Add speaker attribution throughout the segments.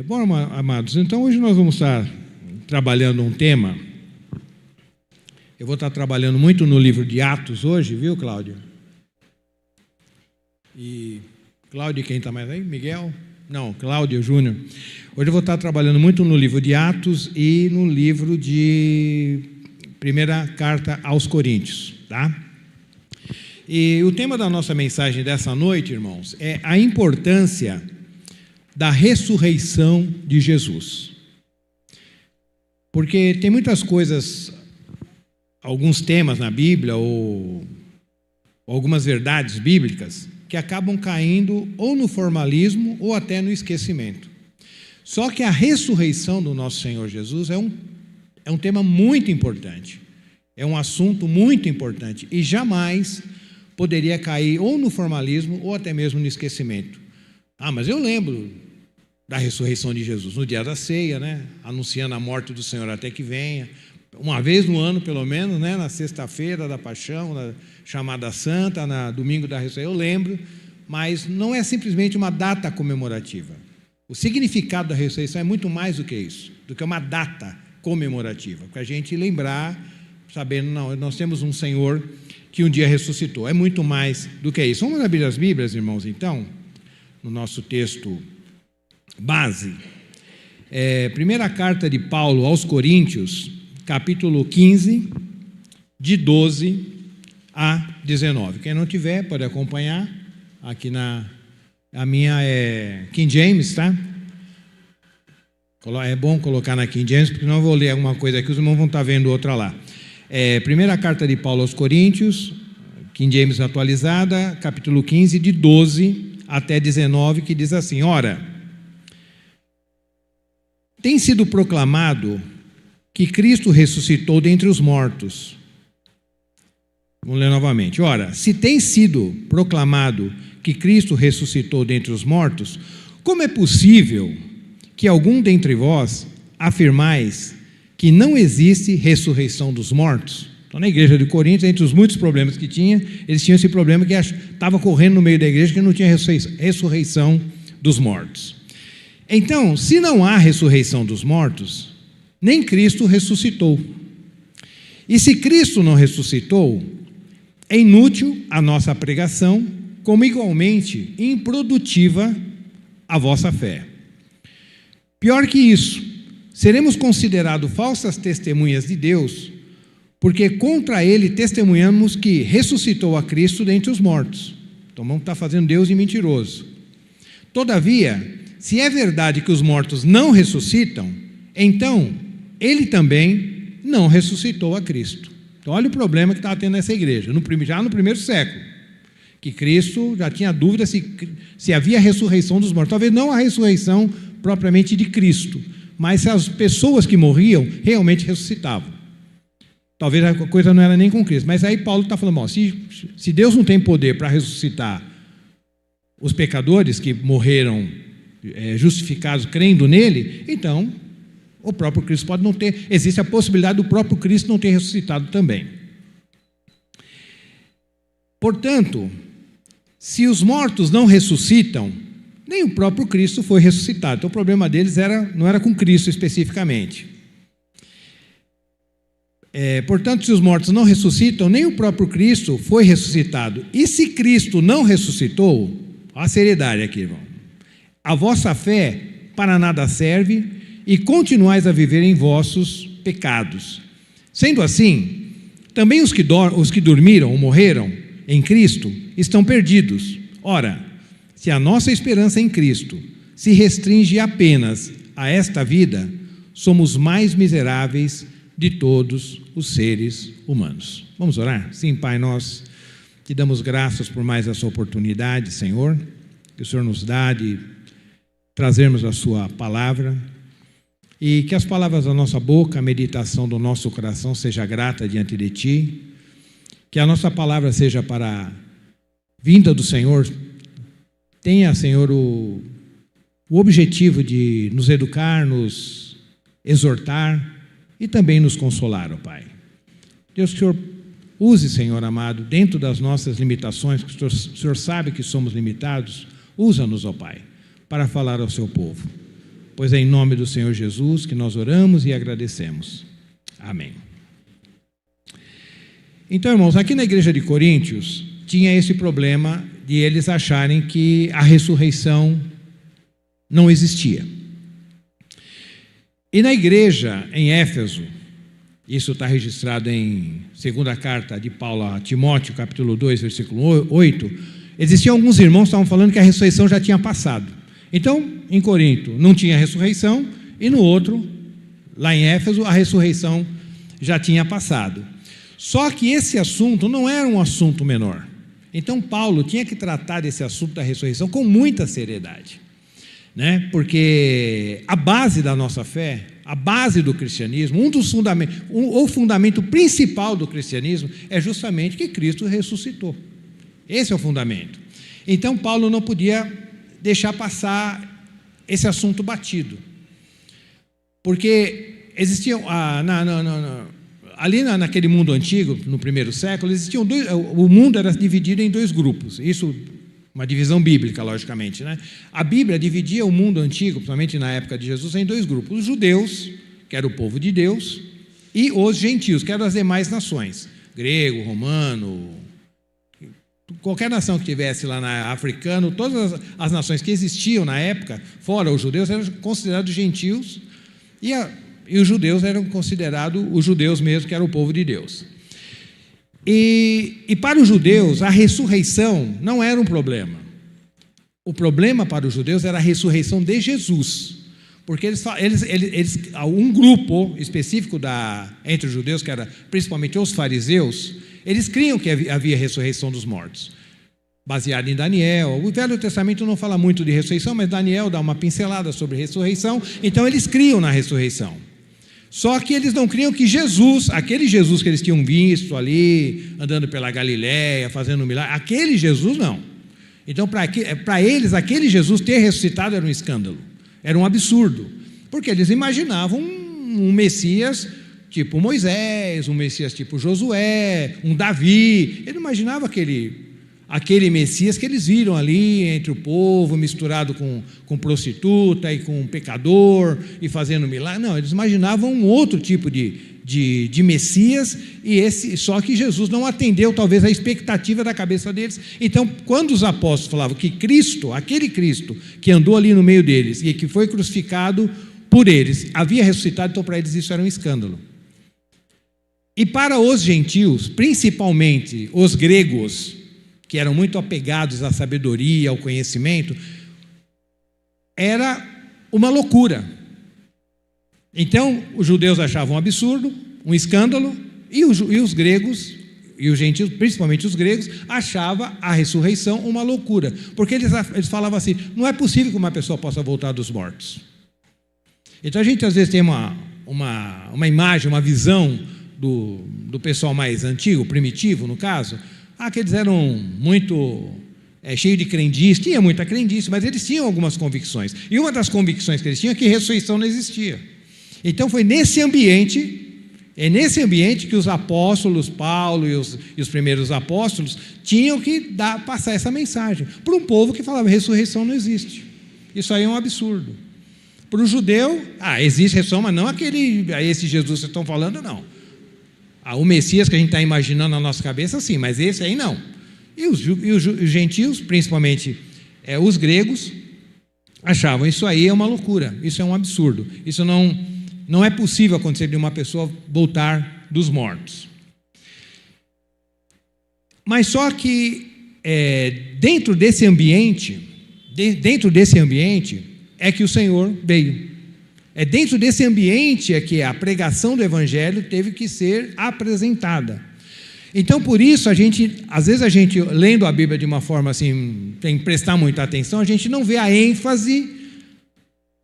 Speaker 1: Bom, amados, então hoje nós vamos estar trabalhando um tema. Eu vou estar trabalhando muito no livro de Atos hoje, viu, Cláudio? E Cláudio, quem está mais aí? Miguel? Não, Cláudio Júnior. Hoje eu vou estar trabalhando muito no livro de Atos e no livro de Primeira Carta aos Coríntios, tá? E o tema da nossa mensagem dessa noite, irmãos, é a importância da ressurreição de Jesus. Porque tem muitas coisas, alguns temas na Bíblia, ou algumas verdades bíblicas, que acabam caindo ou no formalismo ou até no esquecimento. Só que a ressurreição do nosso Senhor Jesus é um tema muito importante, é um assunto muito importante e jamais poderia cair ou no formalismo ou até mesmo no esquecimento. Mas eu lembro da ressurreição de Jesus no dia da ceia, né? Anunciando a morte do Senhor até que venha, uma vez no ano pelo menos, né? Na sexta-feira da paixão, na chamada santa, na domingo da ressurreição, eu lembro, mas não é simplesmente uma data comemorativa. O significado da ressurreição é muito mais do que isso, do que uma data comemorativa, para a gente lembrar, sabendo, não, nós temos um Senhor que um dia ressuscitou, é muito mais do que isso. Vamos abrir as Bíblias, irmãos, então, no nosso texto base. Primeira carta de Paulo aos Coríntios, capítulo 15, de 12 a 19. Quem não tiver, pode acompanhar. Aqui a minha é King James, tá? É bom colocar na King James, porque senão eu vou ler alguma coisa aqui, os irmãos vão estar vendo outra lá. Primeira carta de Paulo aos Coríntios, King James atualizada, capítulo 15, de 12 até 19, que diz assim: Ora, tem sido proclamado que Cristo ressuscitou dentre os mortos. Vamos ler novamente. Ora, se tem sido proclamado que Cristo ressuscitou dentre os mortos, como é possível que algum dentre vós afirmais que não existe ressurreição dos mortos? Então, na igreja de Coríntios, entre os muitos problemas que tinha, eles tinham esse problema que estava correndo no meio da igreja, que não tinha ressurreição dos mortos. Então, se não há ressurreição dos mortos, nem Cristo ressuscitou. E se Cristo não ressuscitou, é inútil a nossa pregação, como igualmente improdutiva a vossa fé. Pior que isso, seremos considerados falsas testemunhas de Deus, porque contra ele testemunhamos que ressuscitou a Cristo dentre os mortos. Então vamos estar fazendo Deus de mentiroso. Todavia, se é verdade que os mortos não ressuscitam, então ele também não ressuscitou a Cristo. Então olha o problema que estava tendo nessa igreja, já no primeiro século, que Cristo já tinha dúvida se havia ressurreição dos mortos. Talvez não a ressurreição propriamente de Cristo, mas se as pessoas que morriam realmente ressuscitavam. Talvez a coisa não era nem com Cristo. Mas aí Paulo está falando, se Deus não tem poder para ressuscitar os pecadores que morreram justificados crendo nele, então o próprio Cristo pode não ter, existe a possibilidade do próprio Cristo não ter ressuscitado também. Portanto, se os mortos não ressuscitam, nem o próprio Cristo foi ressuscitado. Então o problema deles não era com Cristo especificamente. Portanto, se os mortos não ressuscitam, nem o próprio Cristo foi ressuscitado. E se Cristo não ressuscitou, olha a seriedade aqui, irmão, a vossa fé para nada serve e continuais a viver em vossos pecados. Sendo assim, também os que dormiram ou morreram em Cristo estão perdidos. Ora, se a nossa esperança em Cristo se restringe apenas a esta vida, somos mais miseráveis de todos os seres humanos. Vamos orar? Sim, Pai, nós te damos graças por mais essa oportunidade, Senhor, que o Senhor nos dá de trazermos a sua palavra, e que as palavras da nossa boca, a meditação do nosso coração seja grata diante de Ti, que a nossa palavra seja para a vinda do Senhor, tenha, Senhor, o objetivo de nos educar, nos exortar e também nos consolar, ó Pai. Deus, que o Senhor use, Senhor amado, dentro das nossas limitações, que o Senhor sabe que somos limitados, usa-nos, ó Pai, para falar ao seu povo. Pois é em nome do Senhor Jesus que nós oramos e agradecemos. Amém. Então, irmãos, aqui na igreja de Coríntios tinha esse problema de eles acharem que a ressurreição não existia. E na igreja em Éfeso, isso está registrado em segunda carta de Paulo a Timóteo, capítulo 2, versículo 8, existiam alguns irmãos que estavam falando que a ressurreição já tinha passado. Então, em Corinto não tinha ressurreição, e no outro, lá em Éfeso, a ressurreição já tinha passado. Só que esse assunto não era um assunto menor. Então, Paulo tinha que tratar desse assunto da ressurreição com muita seriedade, né? Porque a base da nossa fé, a base do cristianismo, o fundamento principal do cristianismo é justamente que Cristo ressuscitou. Esse é o fundamento. Então, Paulo não podia deixar passar esse assunto batido, porque existiam ali naquele mundo antigo, no primeiro século, existiam o mundo era dividido em dois grupos. Isso, uma divisão bíblica, logicamente, né? A Bíblia dividia o mundo antigo, principalmente na época de Jesus, em dois grupos: os judeus, que era o povo de Deus, e os gentios, que eram as demais nações, grego, romano, qualquer nação que tivesse lá na africano, todas as nações que existiam na época, fora os judeus, eram considerados gentios, e os judeus eram considerados os judeus mesmo, que era o povo de Deus. E para os judeus, a ressurreição não era um problema. O problema para os judeus era a ressurreição de Jesus. Porque um grupo específico entre os judeus, que era principalmente os fariseus, eles criam que havia ressurreição dos mortos, baseado em Daniel. O Velho Testamento não fala muito de ressurreição, mas Daniel dá uma pincelada sobre ressurreição, então eles criam na ressurreição. Só que eles não criam que Jesus, aquele Jesus que eles tinham visto ali, andando pela Galiléia, fazendo um milagre, aquele Jesus não. Então, para eles, aquele Jesus ter ressuscitado era um escândalo, era um absurdo, porque eles imaginavam um Messias tipo Moisés, um Messias tipo Josué, um Davi. Ele imaginava aquele Messias que eles viram ali entre o povo, misturado com prostituta e com pecador, e fazendo milagre. Não, eles imaginavam um outro tipo de Messias, só que Jesus não atendeu talvez a expectativa da cabeça deles. Então, quando os apóstolos falavam que Cristo, aquele Cristo que andou ali no meio deles e que foi crucificado por eles, havia ressuscitado, então para eles isso era um escândalo. E para os gentios, principalmente os gregos, que eram muito apegados à sabedoria, ao conhecimento, era uma loucura. Então, os judeus achavam um absurdo, um escândalo, e os gregos, e os gentios, principalmente os gregos, achavam a ressurreição uma loucura, porque eles falavam assim: não é possível que uma pessoa possa voltar dos mortos. Então, a gente às vezes tem uma imagem, uma visão do pessoal mais antigo, primitivo no caso, que eles eram muito cheios de crendice, tinha muita crendice, mas eles tinham algumas convicções, e uma das convicções que eles tinham é que ressurreição não existia. Então foi nesse ambiente que os apóstolos, Paulo e os primeiros apóstolos, tinham que passar essa mensagem para um povo que falava: ressurreição não existe, isso aí é um absurdo. Para o judeu, existe ressurreição, mas não esse Jesus que vocês estão falando, não. O Messias que a gente está imaginando na nossa cabeça, sim, mas esse aí não. E os gentios, principalmente os gregos, achavam: isso aí é uma loucura, isso é um absurdo, isso não é possível acontecer de uma pessoa voltar dos mortos. Mas só que dentro desse ambiente é que o Senhor veio. É dentro desse ambiente que a pregação do Evangelho teve que ser apresentada. Então, por isso, às vezes a gente, lendo a Bíblia de uma forma assim, tem que prestar muita atenção, a gente não vê a ênfase,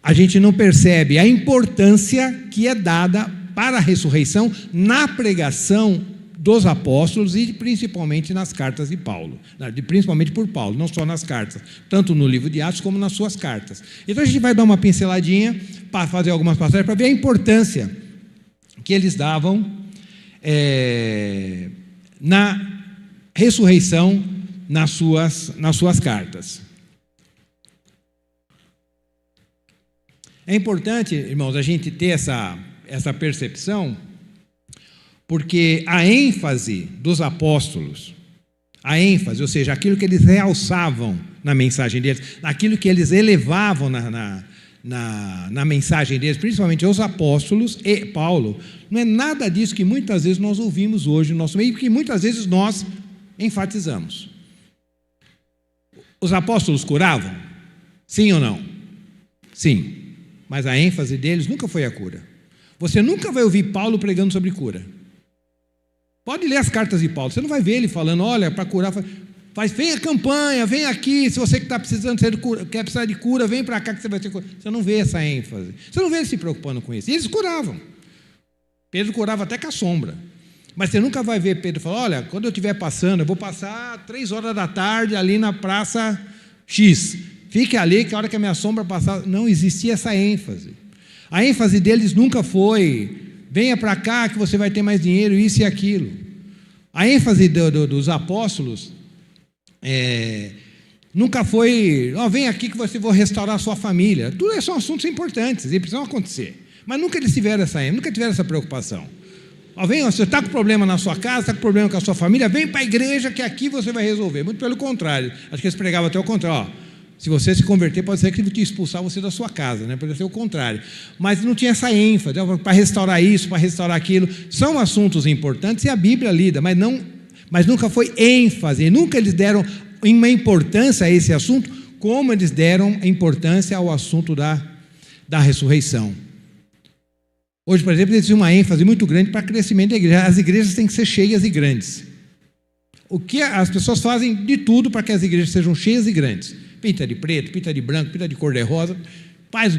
Speaker 1: a gente não percebe a importância que é dada para a ressurreição na pregação dos apóstolos e principalmente nas cartas de Paulo, principalmente por Paulo, não só nas cartas, tanto no livro de Atos como nas suas cartas. Então a gente vai dar uma pinceladinha para fazer algumas passagens para ver a importância que eles davam na ressurreição nas suas cartas. É importante, irmãos, a gente ter essa percepção, porque a ênfase dos apóstolos, ou seja, aquilo que eles realçavam na mensagem deles, aquilo que eles elevavam na mensagem deles, principalmente os apóstolos e Paulo, não é nada disso que muitas vezes nós ouvimos hoje no nosso meio, que muitas vezes nós enfatizamos. Os apóstolos curavam? Sim ou não? Sim, mas a ênfase deles nunca foi a cura. Você nunca vai ouvir Paulo pregando sobre cura. Pode ler as cartas de Paulo, você não vai ver ele falando, olha, para curar, vem a campanha, vem aqui, se você que está precisando quer precisar de cura, vem para cá que você vai ter cura. Você não vê essa ênfase, você não vê ele se preocupando com isso. E eles curavam. Pedro curava até com a sombra. Mas você nunca vai ver Pedro falar, olha, quando eu estiver passando, eu vou passar 3 horas da tarde ali na praça X. Fique ali que a hora que a minha sombra passar, não existia essa ênfase. A ênfase deles nunca foi, venha para cá que você vai ter mais dinheiro, isso e aquilo. A ênfase dos apóstolos nunca foi, vem aqui que você vai restaurar a sua família. Tudo isso são assuntos importantes e precisam acontecer. Mas nunca eles tiveram nunca tiveram essa preocupação. Vem, você está com problema na sua casa, está com problema com a sua família, vem para a igreja que aqui você vai resolver. Muito pelo contrário. Acho que eles pregavam até o contrário. Se você se converter, pode ser que ele te expulsar você da sua casa, né? Pode ser o contrário. Mas não tinha essa ênfase, para restaurar isso, para restaurar aquilo. São assuntos importantes e a Bíblia lida, mas nunca foi ênfase. Nunca eles deram uma importância a esse assunto, como eles deram importância ao assunto da ressurreição. Hoje, por exemplo, existe uma ênfase muito grande para o crescimento da igreja. As igrejas têm que ser cheias e grandes. As pessoas fazem de tudo para que as igrejas sejam cheias e grandes. Pinta de preto, pinta de branco, pinta de cor-de-rosa,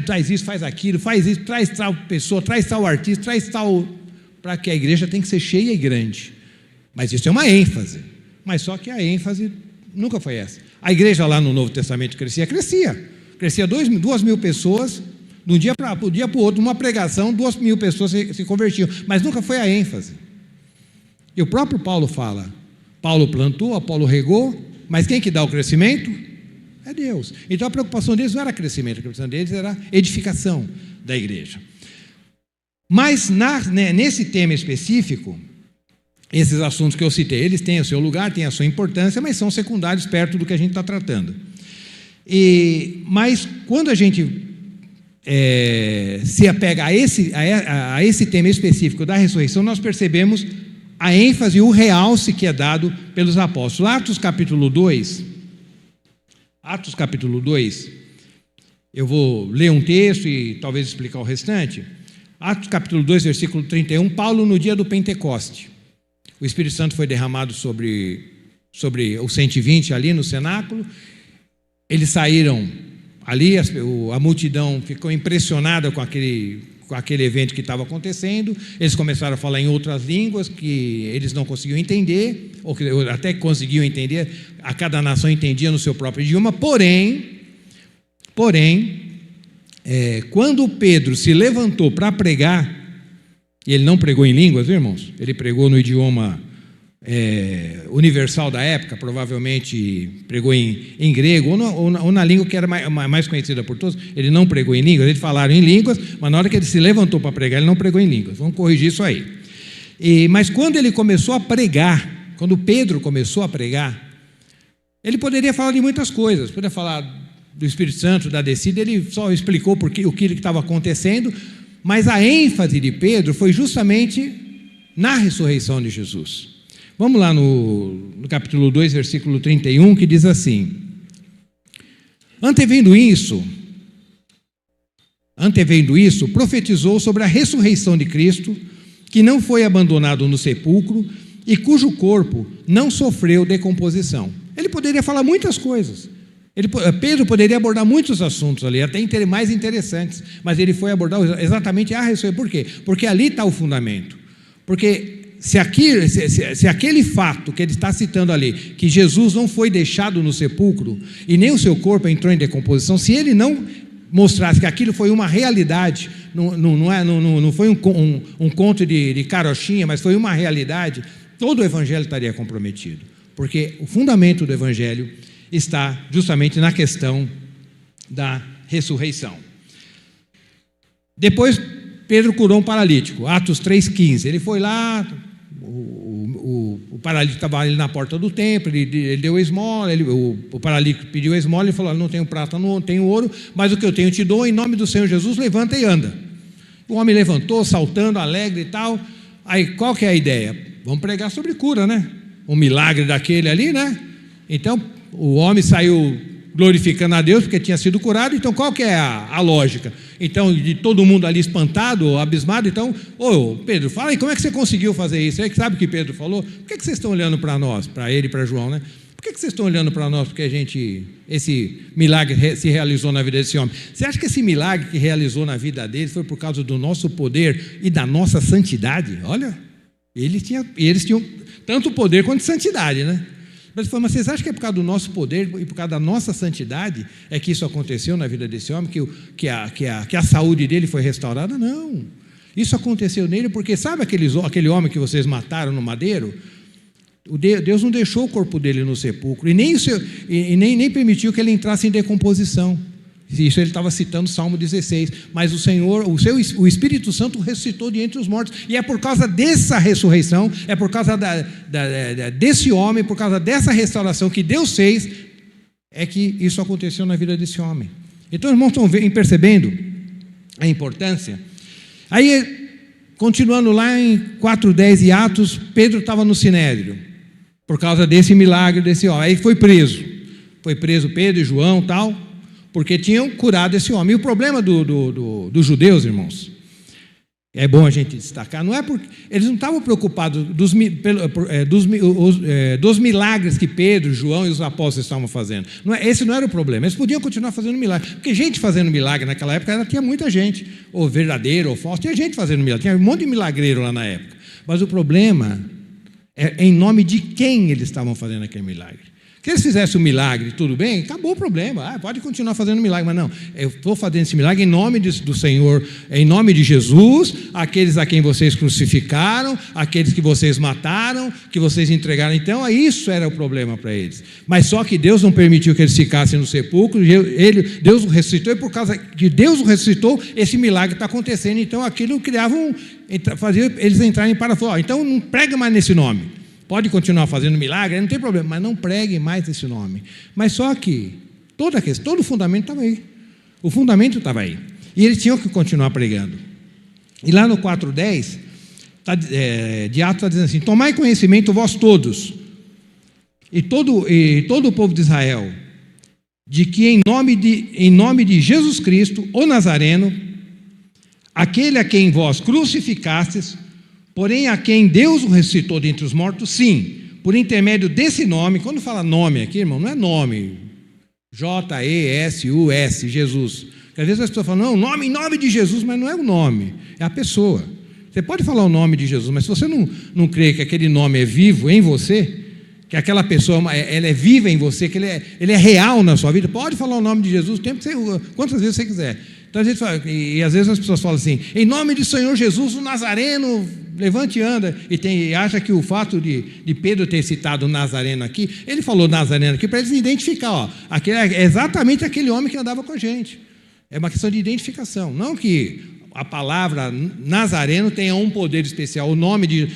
Speaker 1: traz isso, faz aquilo, faz isso, traz tal pessoa, traz tal artista, traz tal... Para que a igreja tem que ser cheia e grande. Mas isso é uma ênfase. Mas só que a ênfase nunca foi essa. A igreja lá no Novo Testamento crescia 2.000 pessoas, de um dia para o outro, numa pregação, 2.000 pessoas se convertiam, mas nunca foi a ênfase. E o próprio Paulo fala, Paulo plantou, Apolo regou, mas quem que dá o crescimento? É Deus. Então a preocupação deles não era crescimento, a preocupação deles era edificação da igreja. Mas nesse tema específico, esses assuntos que eu citei, eles têm o seu lugar, têm a sua importância, mas são secundários perto do que a gente está tratando. Mas quando a gente se apega a esse tema específico da ressurreição, nós percebemos a ênfase e o realce que é dado pelos apóstolos. Atos capítulo 2, eu vou ler um texto e talvez explicar o restante. Atos capítulo 2, versículo 31, Paulo no dia do Pentecoste. O Espírito Santo foi derramado sobre os 120 ali no cenáculo. Eles saíram ali, a multidão ficou impressionada com aquele evento que estava acontecendo. Eles começaram a falar em outras línguas que eles não conseguiam entender, ou até conseguiam entender, a cada nação entendia no seu próprio idioma. Porém, quando Pedro se levantou para pregar, e ele não pregou em línguas, viu, irmãos? Ele pregou no idioma universal da época, provavelmente pregou em grego, ou na língua que era mais conhecida por todos. Ele não pregou em línguas, eles falaram em línguas, mas na hora que ele se levantou para pregar, ele não pregou em línguas. Vamos corrigir isso aí. Mas quando ele começou a pregar, quando Pedro começou a pregar, ele poderia falar de muitas coisas, poderia falar do Espírito Santo, da descida, ele só explicou o que estava acontecendo, mas a ênfase de Pedro foi justamente na ressurreição de Jesus. Vamos lá no capítulo 2, versículo 31, que diz assim: Antevendo isso, profetizou sobre a ressurreição de Cristo, que não foi abandonado no sepulcro e cujo corpo não sofreu decomposição. Ele poderia falar muitas coisas. Pedro poderia abordar muitos assuntos ali, até mais interessantes, mas ele foi abordar exatamente a ressurreição. Por quê? Porque ali está o fundamento. Porque se aquele fato que ele está citando ali, que Jesus não foi deixado no sepulcro e nem o seu corpo entrou em decomposição, se ele não mostrasse que aquilo foi uma realidade, não foi um conto de carochinha, mas foi uma realidade, todo o evangelho estaria comprometido. Porque o fundamento do evangelho está justamente na questão da ressurreição. Depois, Pedro curou um paralítico, Atos 3,15. Ele foi lá, o paralítico estava ali na porta do templo, ele deu a esmola, o paralítico pediu a esmola e falou: não tenho prata, não tenho ouro, mas o que eu tenho eu te dou, em nome do Senhor Jesus, levanta e anda. O homem levantou, saltando, alegre e tal. Aí, qual que é a ideia? Vamos pregar sobre cura, né? Um milagre daquele ali, né? Então, o homem saiu glorificando a Deus porque tinha sido curado. Então, qual que é a lógica? Então, de todo mundo ali espantado, abismado. Então, Pedro, fala aí, como é que você conseguiu fazer isso? Você sabe o que Pedro falou? Por que vocês estão olhando para nós, para ele e para João, né? Por que vocês estão olhando para nós? Porque esse milagre se realizou na vida desse homem. Você acha que esse milagre que realizou na vida dele foi por causa do nosso poder e da nossa santidade? Olha, eles tinham tanto poder quanto santidade, né? Mas vocês acham que é por causa do nosso poder e por causa da nossa santidade é que isso aconteceu na vida desse homem, que a saúde dele foi restaurada? Não. Isso aconteceu nele porque, sabe aquele homem que vocês mataram no madeiro? Deus não deixou o corpo dele no sepulcro e nem permitiu que ele entrasse em decomposição. Isso ele estava citando Salmo 16. Mas o Espírito Santo ressuscitou de entre os mortos. E é por causa dessa ressurreição, é por causa desse homem, por causa dessa restauração que Deus fez, é que isso aconteceu na vida desse homem. Então, os irmãos estão percebendo a importância. Aí, continuando lá em 4:10 e Atos, Pedro estava no Sinédrio, por causa desse milagre desse homem. Aí foi preso. Foi preso Pedro e João e tal, porque tinham curado esse homem. E o problema dos judeus, irmãos, é bom a gente destacar, não é porque eles não estavam preocupados dos milagres que Pedro, João e os apóstolos estavam fazendo. Esse não era o problema. Eles podiam continuar fazendo milagre, porque gente fazendo milagre naquela época tinha muita gente, ou verdadeiro ou falso, tinha gente fazendo milagre, tinha um monte de milagreiro lá na época. Mas o problema é em nome de quem eles estavam fazendo aquele milagre. Se eles fizessem um milagre, tudo bem, acabou o problema. Pode continuar fazendo milagre, mas não, eu estou fazendo esse milagre em nome do Senhor, em nome de Jesus, aqueles a quem vocês crucificaram, aqueles que vocês mataram, que vocês entregaram. Então, isso era o problema para eles. Mas só que Deus não permitiu que eles ficassem no sepulcro, Deus o ressuscitou, e por causa que Deus o ressuscitou, esse milagre está acontecendo. Então, aquilo fazia eles entrarem para fora. Então, não prega mais nesse nome. Pode continuar fazendo milagre, não tem problema, mas não pregue mais esse nome. Mas só que todo o fundamento estava aí. O fundamento estava aí. E eles tinham que continuar pregando. E lá no 4:10, de Atos está dizendo assim: tomai conhecimento vós todos, e todo o povo de Israel, de que em nome de Jesus Cristo, o Nazareno, aquele a quem vós crucificastes, porém a quem Deus o ressuscitou dentre os mortos, sim, por intermédio desse nome. Quando fala nome aqui, irmão, não é nome J-E-S-U-S, Jesus. Porque às vezes as pessoas falam, não, em nome de Jesus, mas não é o nome, é a pessoa. Você pode falar o nome de Jesus, mas se você não crê que aquele nome é vivo em você, que aquela pessoa ela é viva em você, que ele é real na sua vida, pode falar o nome de Jesus quantas vezes você quiser. Então, às vezes as pessoas falam assim: em nome do Senhor Jesus, o Nazareno, levante e anda. E acha que o fato de Pedro ter citado o Nazareno aqui, ele falou Nazareno aqui para eles identificar, é exatamente aquele homem que andava com a gente. É uma questão de identificação, não que a palavra Nazareno tenha um poder especial. O nome de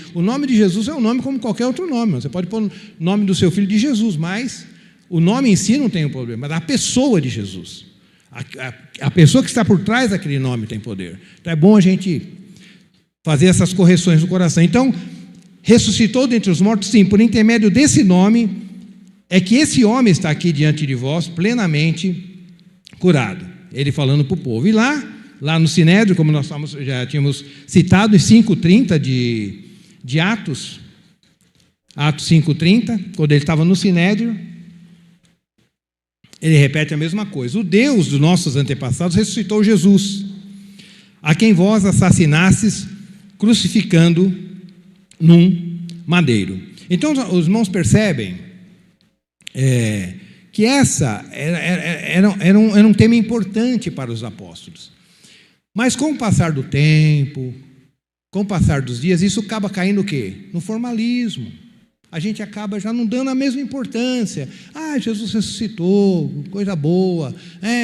Speaker 1: Jesus é um nome como qualquer outro nome. Você pode pôr o nome do seu filho de Jesus, mas o nome em si não tem um problema, mas a pessoa de Jesus. A pessoa que está por trás daquele nome tem poder. Então é bom a gente fazer essas correções no coração. Então, ressuscitou dentre os mortos, sim, por intermédio desse nome, é que esse homem está aqui diante de vós, plenamente curado. Ele falando para o povo. E lá no Sinédrio, como nós já tínhamos citado, em 5:30 de Atos 5:30, quando ele estava no Sinédrio, ele repete a mesma coisa: o Deus dos nossos antepassados ressuscitou Jesus, a quem vós assassinastes, crucificando num madeiro. Então os irmãos percebem que essa era um tema importante para os apóstolos. Mas com o passar do tempo, com o passar dos dias, isso acaba caindo o quê? No formalismo. a gente acaba já não dando a mesma importância. Jesus ressuscitou, coisa boa,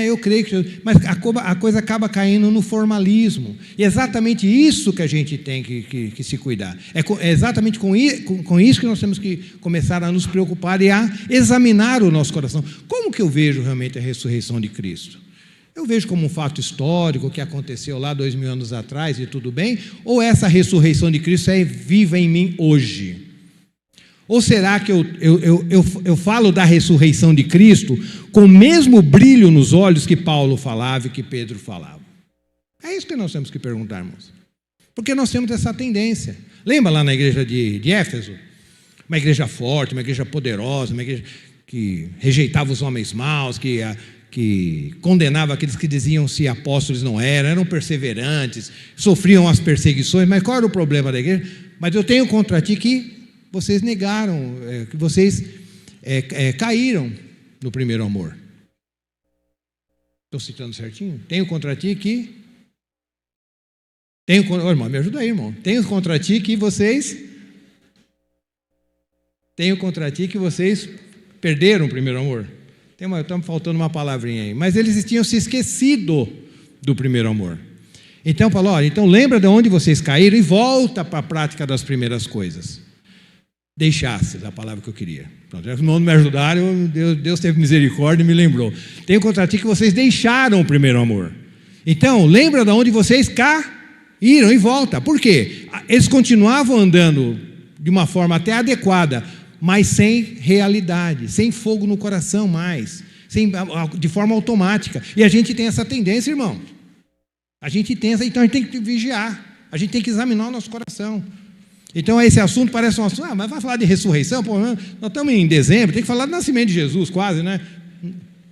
Speaker 1: eu creio que Jesus... Mas a coisa acaba caindo no formalismo. E é exatamente isso que a gente tem que se cuidar. É exatamente com isso que nós temos que começar a nos preocupar e a examinar o nosso coração. Como que eu vejo realmente a ressurreição de Cristo? Eu vejo como um fato histórico que aconteceu lá 2000 anos atrás e tudo bem? Ou essa ressurreição de Cristo é viva em mim hoje? Ou será que eu falo da ressurreição de Cristo com o mesmo brilho nos olhos que Paulo falava e que Pedro falava? É isso que nós temos que perguntar, irmãos. Porque nós temos essa tendência. Lembra lá na igreja de Éfeso? Uma igreja forte, uma igreja poderosa, uma igreja que rejeitava os homens maus, que condenava aqueles que diziam-se apóstolos não eram perseverantes, sofriam as perseguições. Mas qual era o problema da igreja? Mas eu tenho contra ti que vocês negaram, que vocês caíram no primeiro amor. Estou citando certinho? Tenho contra ti que... irmão, me ajuda aí, irmão. Tenho contra ti que vocês perderam o primeiro amor. Estamos faltando uma palavrinha aí. Mas eles tinham se esquecido do primeiro amor. Então falou, olha, então lembra de onde vocês caíram e volta para a prática das primeiras coisas. Deixastes, a palavra que eu queria. Pronto, não me ajudaram, Deus teve misericórdia e me lembrou. Tenho contra ti que vocês deixaram o primeiro amor. Então, lembra de onde vocês caíram e volta. Por quê? Eles continuavam andando de uma forma até adequada, mas sem realidade, sem fogo no coração mais, de forma automática. E a gente tem essa tendência, irmão. Então a gente tem que vigiar, a gente tem que examinar o nosso coração. Então esse assunto parece um assunto, mas vai falar de ressurreição? Pô, nós estamos em dezembro, tem que falar do nascimento de Jesus quase, né?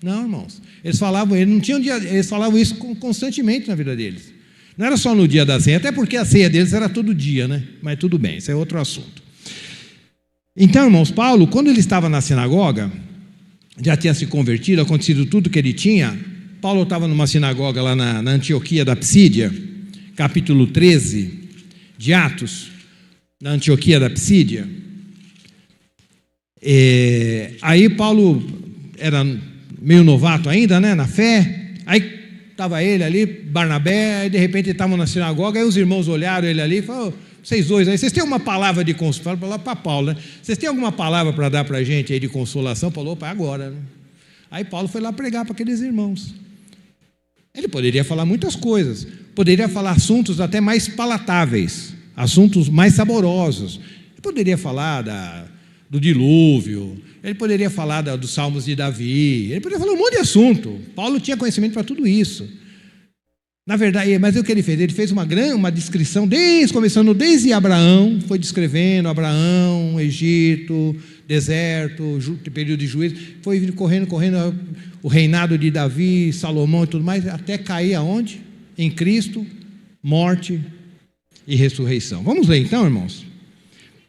Speaker 1: Não, irmãos. Eles falavam isso constantemente na vida deles. Não era só no dia da ceia, até porque a ceia deles era todo dia, né? Mas tudo bem, isso é outro assunto. Então, irmãos, Paulo, quando ele estava na sinagoga, já tinha se convertido, acontecido tudo que ele tinha. Paulo estava numa sinagoga lá na Antioquia da Psídia, capítulo 13 de Atos, na Antioquia da Psídia. Aí Paulo era meio novato ainda, né, na fé. Aí estava ele ali, Barnabé, aí de repente estavam na sinagoga, aí os irmãos olharam ele ali e falaram, vocês dois aí, vocês têm uma palavra de consolação? Falaram para Paulo, né? Vocês têm alguma palavra para dar para a gente aí de consolação? Paulo, opa, agora, né? Aí Paulo foi lá pregar para aqueles irmãos. Ele poderia falar muitas coisas, poderia falar assuntos até mais palatáveis, assuntos mais saborosos. Ele poderia falar do dilúvio, ele poderia falar dos salmos de Davi, ele poderia falar um monte de assunto. Paulo tinha conhecimento para tudo isso. Na verdade, mas o que ele fez? Ele fez uma descrição, começando desde Abraão, foi descrevendo Abraão, Egito, deserto, período de juízo, foi correndo o reinado de Davi, Salomão e tudo mais, até cair aonde? Em Cristo, morte e ressurreição. Vamos ler então, irmãos,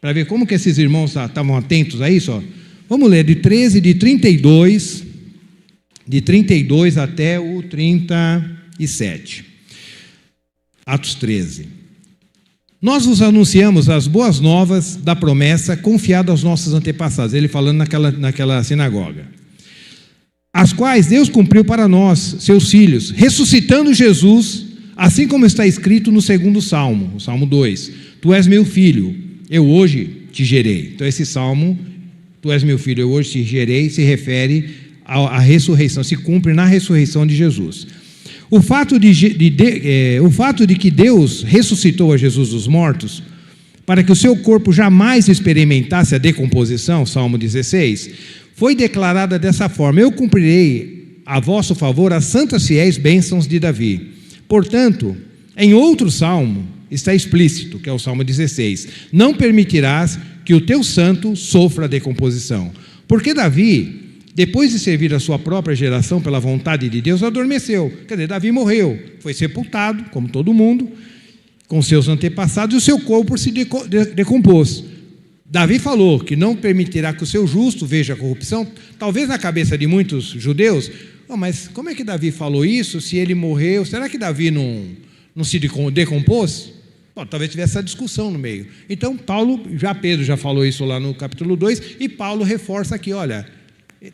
Speaker 1: para ver como que esses irmãos estavam atentos a isso. Ó. Vamos ler de 32 até o 37. Atos 13. Nós vos anunciamos as boas novas da promessa confiada aos nossos antepassados. Ele falando naquela sinagoga. As quais Deus cumpriu para nós, seus filhos, ressuscitando Jesus, assim como está escrito no segundo salmo, o salmo 2. Tu és meu filho, eu hoje te gerei. Então esse salmo, tu és meu filho, eu hoje te gerei, se refere à ressurreição, se cumpre na ressurreição de Jesus. O fato de que Deus ressuscitou a Jesus dos mortos, para que o seu corpo jamais experimentasse a decomposição, Salmo 16, foi declarada dessa forma: eu cumprirei a vosso favor as santas fiéis bênçãos de Davi. Portanto, em outro salmo está explícito, que é o Salmo 16, não permitirás que o teu santo sofra a decomposição. Porque Davi, depois de servir a sua própria geração pela vontade de Deus, adormeceu. Quer dizer, Davi morreu, foi sepultado, como todo mundo, com seus antepassados, e o seu corpo se decompôs. Davi falou que não permitirá que o seu justo veja a corrupção. Talvez na cabeça de muitos judeus, mas como é que Davi falou isso se ele morreu? Será que Davi não se decompôs? Bom, talvez tivesse essa discussão no meio. Então, Pedro já falou isso lá no capítulo 2, e Paulo reforça aqui, olha,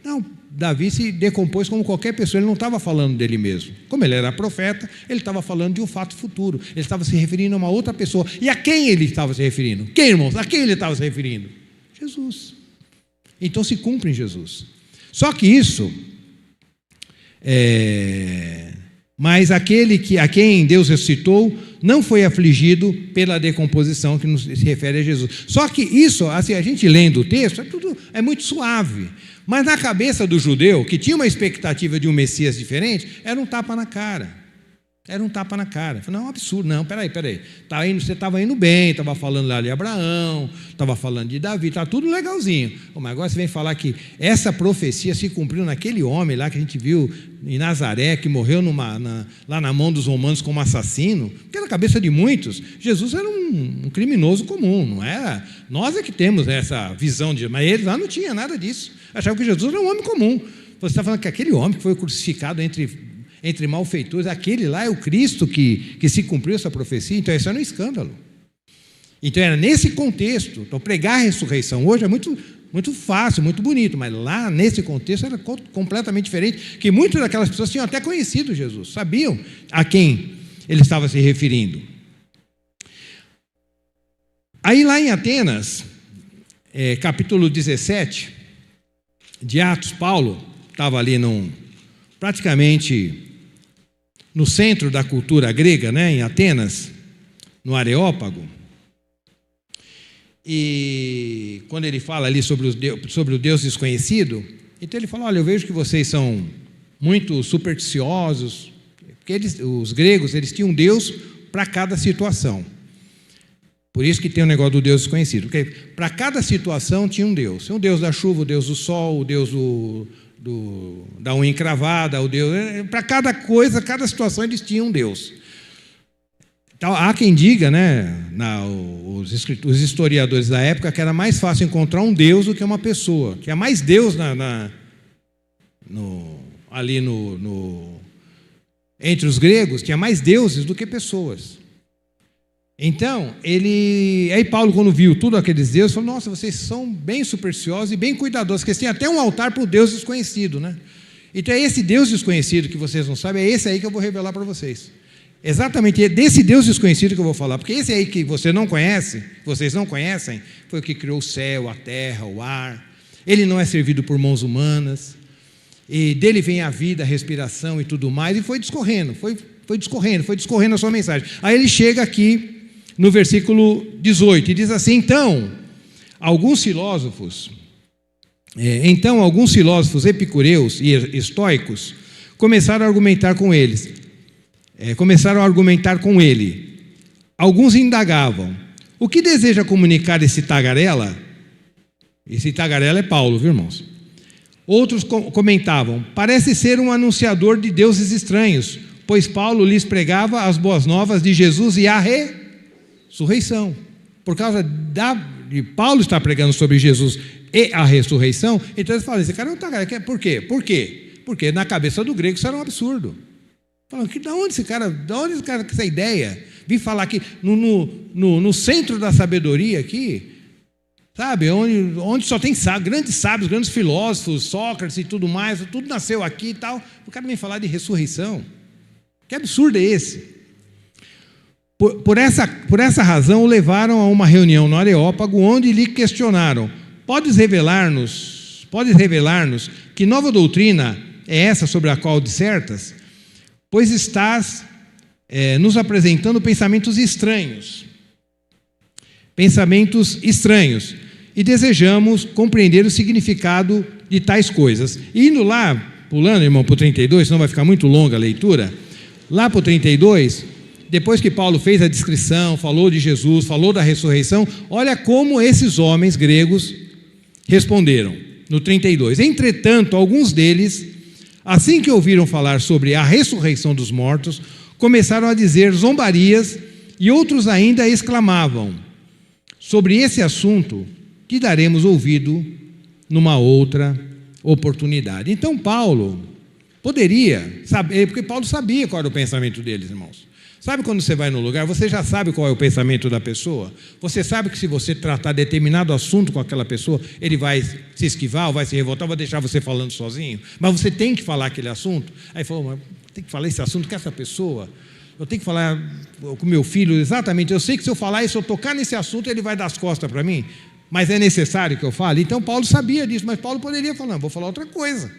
Speaker 1: não, Davi se decompôs como qualquer pessoa, ele não estava falando dele mesmo. Como ele era profeta, ele estava falando de um fato futuro, ele estava se referindo a uma outra pessoa. E a quem ele estava se referindo? Quem, irmãos? A quem ele estava se referindo? Jesus. Então se cumpre em Jesus. Só que isso, mas aquele a quem Deus ressuscitou não foi afligido pela decomposição, que se refere a Jesus. Só que isso, assim, a gente lendo o texto, é muito suave. Mas na cabeça do judeu, que tinha uma expectativa de um Messias diferente, era um tapa na cara. Era um tapa na cara. Não, é um absurdo. Não, peraí. Você estava indo bem, estava falando lá de Abraão, estava falando de Davi, está tudo legalzinho. Mas agora você vem falar que essa profecia se cumpriu naquele homem lá que a gente viu em Nazaré, que morreu lá na mão dos romanos como assassino. Porque na cabeça de muitos, Jesus era um criminoso comum, não era? Nós é que temos essa visão mas eles lá não tinham nada disso. Achavam que Jesus era um homem comum. Você está falando que aquele homem que foi crucificado entre malfeitores, aquele lá é o Cristo que se cumpriu essa profecia. Então isso era um escândalo. Então era nesse contexto. Então pregar a ressurreição hoje é muito, muito fácil, muito bonito, mas lá nesse contexto era completamente diferente, que muitas daquelas pessoas tinham até conhecido Jesus, sabiam a quem ele estava se referindo. Aí lá em Atenas, capítulo 17 de Atos, Paulo estava ali praticamente no centro da cultura grega, né, em Atenas, no Areópago. E quando ele fala ali sobre o Deus desconhecido, então ele fala, olha, eu vejo que vocês são muito supersticiosos, porque os gregos, eles tinham um Deus para cada situação. Por isso que tem o negócio do Deus desconhecido, porque para cada situação tinha um Deus. O Deus da chuva, o Deus do sol, o Deus da unha encravada, o Deus. Para cada coisa, cada situação, eles tinham um Deus. Então, há quem diga, né, os historiadores da época, que era mais fácil encontrar um Deus do que uma pessoa. Tinha mais Deus entre os gregos, tinha mais deuses do que pessoas. Então, aí Paulo, quando viu tudo aqueles deuses, falou, nossa, vocês são bem supersticiosos e bem cuidadosos, porque eles têm até um altar para o Deus desconhecido, né? Então é esse Deus desconhecido que vocês não sabem, é esse aí que eu vou revelar para vocês. Exatamente, é desse Deus desconhecido que eu vou falar, porque esse aí que vocês não conhecem, foi o que criou o céu, a terra, o ar. Ele não é servido por mãos humanas, e dele vem a vida, a respiração e tudo mais, e foi discorrendo a sua mensagem. Aí ele chega aqui no versículo 18, e diz assim, então, alguns filósofos epicureus e estoicos começaram a argumentar com ele. Alguns indagavam, o que deseja comunicar esse tagarela? Esse tagarela é Paulo, viu, irmãos? Outros comentavam, parece ser um anunciador de deuses estranhos, pois Paulo lhes pregava as boas novas de Jesus e a ressurreição. Por causa de Paulo estar pregando sobre Jesus e a ressurreição, então eles falam, esse cara não está... Por quê? Porque na cabeça do grego isso era um absurdo. Falam, de onde esse cara com essa ideia? Vim falar aqui no centro da sabedoria aqui, sabe, onde só tem grandes sábios, grandes filósofos, Sócrates e tudo mais, tudo nasceu aqui e tal. O cara vem falar de ressurreição. Que absurdo é esse? Por essa razão, o levaram a uma reunião no Areópago, onde lhe questionaram, podes revelar-nos que nova doutrina é essa sobre a qual dissertas? Pois estás nos apresentando pensamentos estranhos, e desejamos compreender o significado de tais coisas. Indo lá, pulando, irmão, para o 32, senão vai ficar muito longa a leitura, lá para o 32, depois que Paulo fez a descrição, falou de Jesus, falou da ressurreição, olha como esses homens gregos responderam, no 32. Entretanto, alguns deles, assim que ouviram falar sobre a ressurreição dos mortos, começaram a dizer zombarias, e outros ainda exclamavam, sobre esse assunto, que daremos ouvido numa outra oportunidade. Então Paulo Poderia saber, porque Paulo sabia qual era o pensamento deles, irmãos. Sabe quando você vai no lugar, você já sabe qual é o pensamento da pessoa? Você sabe que se você tratar determinado assunto com aquela pessoa, ele vai se esquivar, ou vai se revoltar, vai deixar você falando sozinho. Mas você tem que falar aquele assunto. Aí falou, mas tem que falar esse assunto com essa pessoa. Eu tenho que falar com meu filho exatamente. Eu sei que se eu falar isso, se eu tocar nesse assunto, ele vai dar as costas para mim. Mas é necessário que eu fale? Então Paulo sabia disso, mas Paulo poderia falar, não, vou falar outra coisa.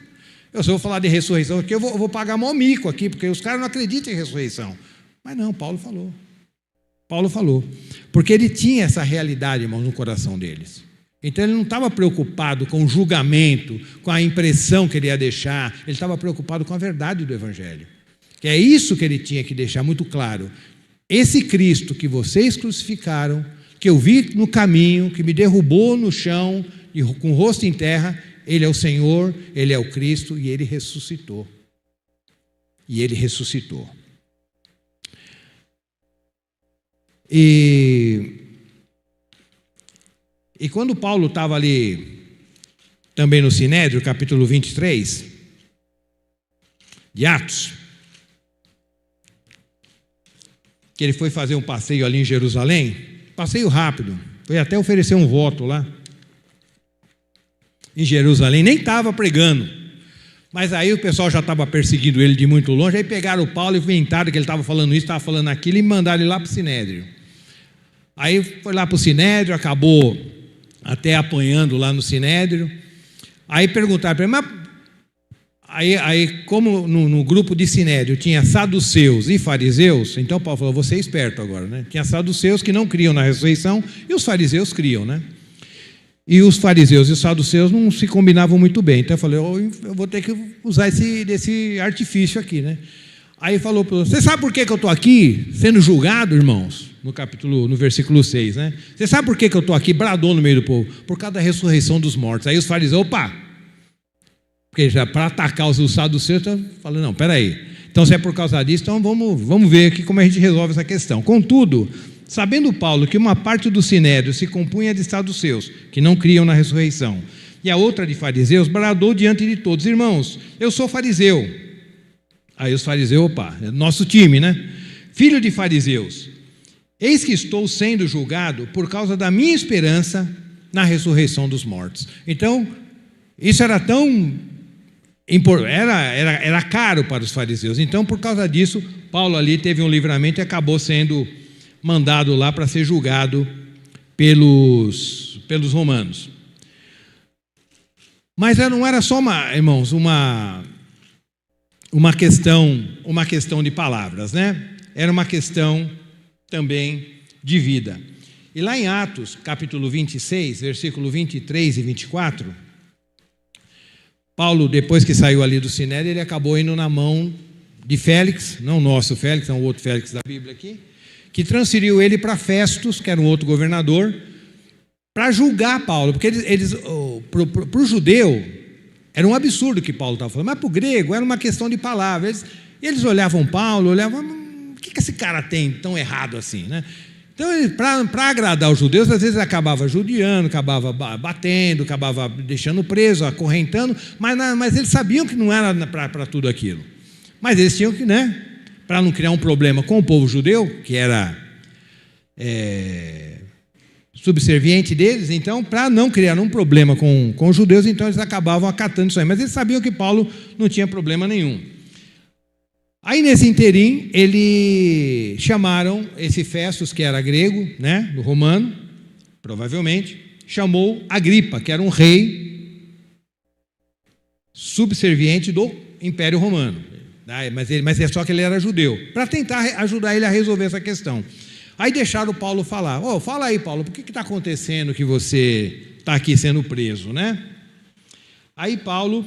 Speaker 1: Eu só vou falar de ressurreição, porque eu vou pagar mó mico aqui, porque os caras não acreditam em ressurreição. Mas não, Paulo falou. Paulo falou. Porque ele tinha essa realidade, irmãos, no coração deles. Então ele não estava preocupado com o julgamento, com a impressão que ele ia deixar. Ele estava preocupado com a verdade do Evangelho. Que é isso que ele tinha que deixar muito claro. Esse Cristo que vocês crucificaram, que eu vi no caminho, que me derrubou no chão, com o rosto em terra, ele é o Senhor, ele é o Cristo e ele ressuscitou. E ele ressuscitou. E quando Paulo estava ali, também no Sinédrio, capítulo 23, de Atos, que ele foi fazer um passeio ali em Jerusalém, passeio rápido, foi até oferecer um voto lá, em Jerusalém, nem estava pregando, mas aí o pessoal já estava perseguindo ele de muito longe, aí pegaram o Paulo e inventaram que ele estava falando isso, estava falando aquilo, e mandaram ele lá para o Sinédrio. Aí foi lá para o Sinédrio, acabou até apanhando lá no Sinédrio. Aí perguntaram para ele, mas aí como no grupo de Sinédrio tinha saduceus e fariseus, então Paulo falou, você é esperto agora, né? Tinha saduceus que não criam na ressurreição e os fariseus criam, né? E os fariseus e os saduceus não se combinavam muito bem. Então eu falei, eu vou ter que usar desse artifício aqui, né? Aí falou para você sabe por que eu estou aqui sendo julgado, irmãos? No versículo 6, né? Você sabe por que eu estou aqui? Bradou no meio do povo. Por causa da ressurreição dos mortos. Aí os fariseus, opa! Porque já para atacar os saduceus, estão falando, não, peraí. Então se é por causa disso, então vamos ver aqui como a gente resolve essa questão. Contudo, sabendo Paulo que uma parte do Sinédrio se compunha de saduceus, que não criam na ressurreição, e a outra de fariseus, bradou diante de todos, irmãos, eu sou fariseu. Aí os fariseus, opa, é nosso time, né? Filho de fariseus, eis que estou sendo julgado por causa da minha esperança na ressurreição dos mortos. Então, isso era tão... Era caro para os fariseus. Então, por causa disso, Paulo ali teve um livramento e acabou sendo mandado lá para ser julgado pelos romanos. Mas não era só, irmãos, uma questão de palavras, né? Era uma questão também de vida. E lá em Atos, capítulo 26, versículo 23 e 24, Paulo, depois que saiu ali do Sinédrio, ele acabou indo na mão de Félix, não o nosso Félix, é um outro Félix da Bíblia aqui, que transferiu ele para Festus, que era um outro governador, para julgar Paulo, porque para o judeu, era um absurdo o que Paulo estava falando, mas para o grego era uma questão de palavras. Eles olhavam Paulo, o que esse cara tem tão errado assim, né? Então, para agradar os judeus, às vezes acabava judiando, acabava batendo, acabava deixando preso, acorrentando, mas eles sabiam que não era para tudo aquilo. Mas eles tinham que, né, para não criar um problema com o povo judeu, que era subserviente deles, então, para não criar um problema com os judeus, então eles acabavam acatando isso aí. Mas eles sabiam que Paulo não tinha problema nenhum. Aí, nesse interim, eles chamaram esse Festus, que era grego, né, do romano, provavelmente, chamou Agripa, que era um rei subserviente do Império Romano. Mas é só que ele era judeu, para tentar ajudar ele a resolver essa questão. Aí deixaram o Paulo falar. Fala aí, Paulo, por que está acontecendo que você está aqui sendo preso, né? Aí Paulo,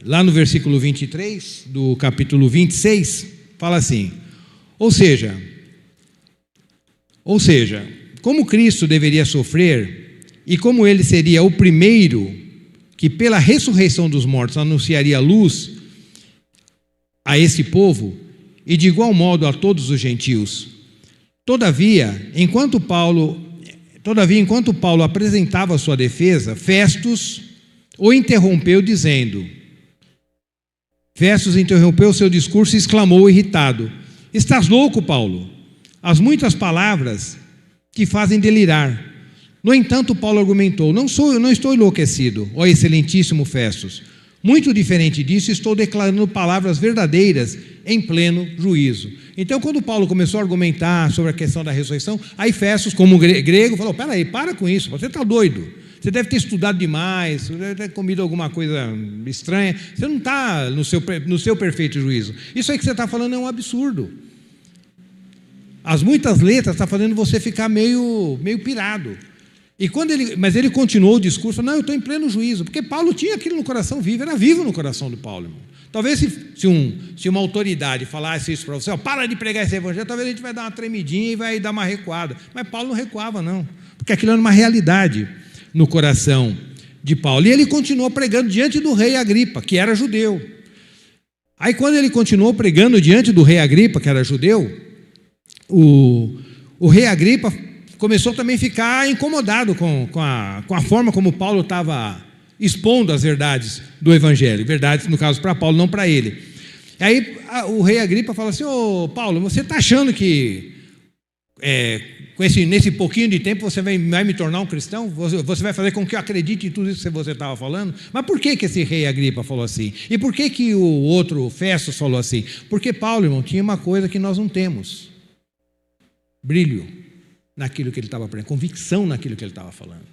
Speaker 1: lá no versículo 23 do capítulo 26, fala assim, ou seja, como Cristo deveria sofrer e como ele seria o primeiro que pela ressurreição dos mortos anunciaria luz a esse povo e de igual modo a todos os gentios. Todavia, enquanto Paulo apresentava sua defesa, Festus o interrompeu dizendo, Festus interrompeu seu discurso e exclamou irritado: estás louco, Paulo? As muitas palavras te fazem delirar. No entanto, Paulo argumentou: não estou enlouquecido, ó excelentíssimo Festus. Muito diferente disso, estou declarando palavras verdadeiras em pleno juízo. Então, quando Paulo começou a argumentar sobre a questão da ressurreição, aí Festus, como grego, falou: peraí, para com isso, você está doido. Você deve ter estudado demais, você deve ter comido alguma coisa estranha, você não está no seu perfeito juízo. Isso aí que você está falando é um absurdo. As muitas letras estão fazendo você ficar meio pirado. Mas ele continuou o discurso: não, eu estou em pleno juízo, porque Paulo tinha aquilo no coração vivo, era vivo no coração de Paulo, irmão. Talvez se uma autoridade falasse isso para você: para de pregar esse evangelho, talvez a gente vai dar uma tremidinha e vai dar uma recuada. Mas Paulo não recuava, não, porque aquilo era uma realidade no coração de Paulo. E ele continuou pregando diante do rei Agripa, que era judeu. Aí, quando ele continuou pregando diante do rei Agripa, que era judeu, o rei Agripa começou também a ficar incomodado com a forma como Paulo estava expondo as verdades do Evangelho. Verdades, no caso, para Paulo, não para ele. Aí o rei Agripa fala assim: ô Paulo, você está achando que nesse pouquinho de tempo você vai me tornar um cristão? Você vai fazer com que eu acredite em tudo isso que você estava falando? Mas por que esse rei Agripa falou assim? E por que o outro Festus falou assim? Porque Paulo, irmão, tinha uma coisa que nós não temos: brilho naquilo que ele estava aprendendo, convicção naquilo que ele estava falando.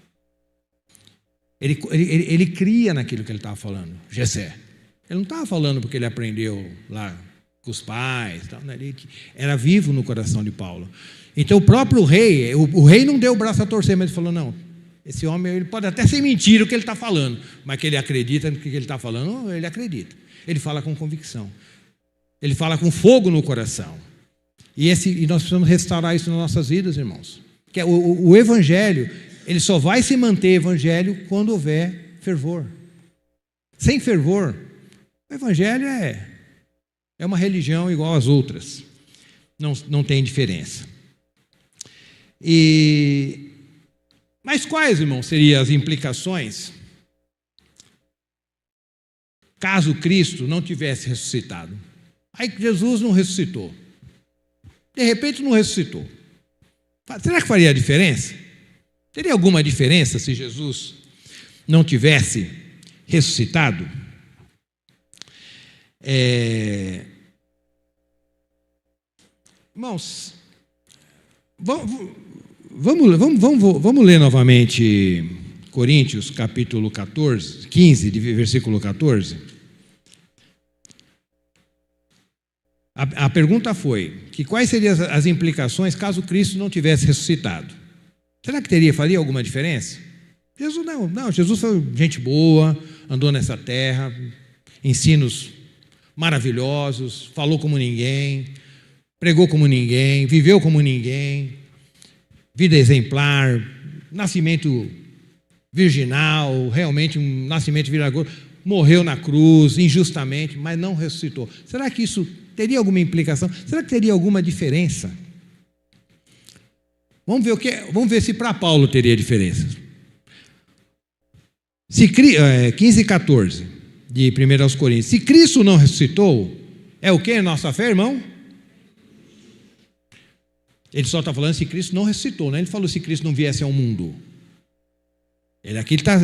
Speaker 1: Ele cria naquilo que ele estava falando. Jessé, ele não estava falando porque ele aprendeu lá com os pais, ele era vivo no coração de Paulo. Então o próprio rei, o rei não deu o braço a torcer, mas ele falou: não, esse homem, ele pode até ser mentira o que ele está falando, mas que ele acredita no que ele está falando, ele acredita. Ele fala com convicção, ele fala com fogo no coração. E nós precisamos restaurar isso nas nossas vidas, irmãos. Que o evangelho, ele só vai se manter evangelho quando houver fervor. Sem fervor, o evangelho é uma religião igual às outras. Não tem diferença. Mas quais, irmãos, seriam as implicações caso Cristo não tivesse ressuscitado? Aí Jesus não ressuscitou. De repente não ressuscitou. Será que faria a diferença? Teria alguma diferença se Jesus não tivesse ressuscitado? Irmãos, vamos ler novamente Coríntios capítulo 15, versículo 14. A pergunta foi que quais seriam as implicações caso Cristo não tivesse ressuscitado? Será que faria alguma diferença? Jesus não, Jesus foi gente boa, andou nessa terra, ensinos maravilhosos, falou como ninguém, pregou como ninguém, viveu como ninguém, vida exemplar, nascimento virginal, realmente um nascimento viragor, morreu na cruz injustamente, mas não ressuscitou. Será que isso teria alguma implicação? Será que teria alguma diferença? Vamos ver se para Paulo teria diferença. 15:14 de 1 Coríntios. Se Cristo não ressuscitou, é o que nossa fé, irmão? Ele só está falando se Cristo não ressuscitou, né? Ele falou se Cristo não viesse ao mundo. Ele está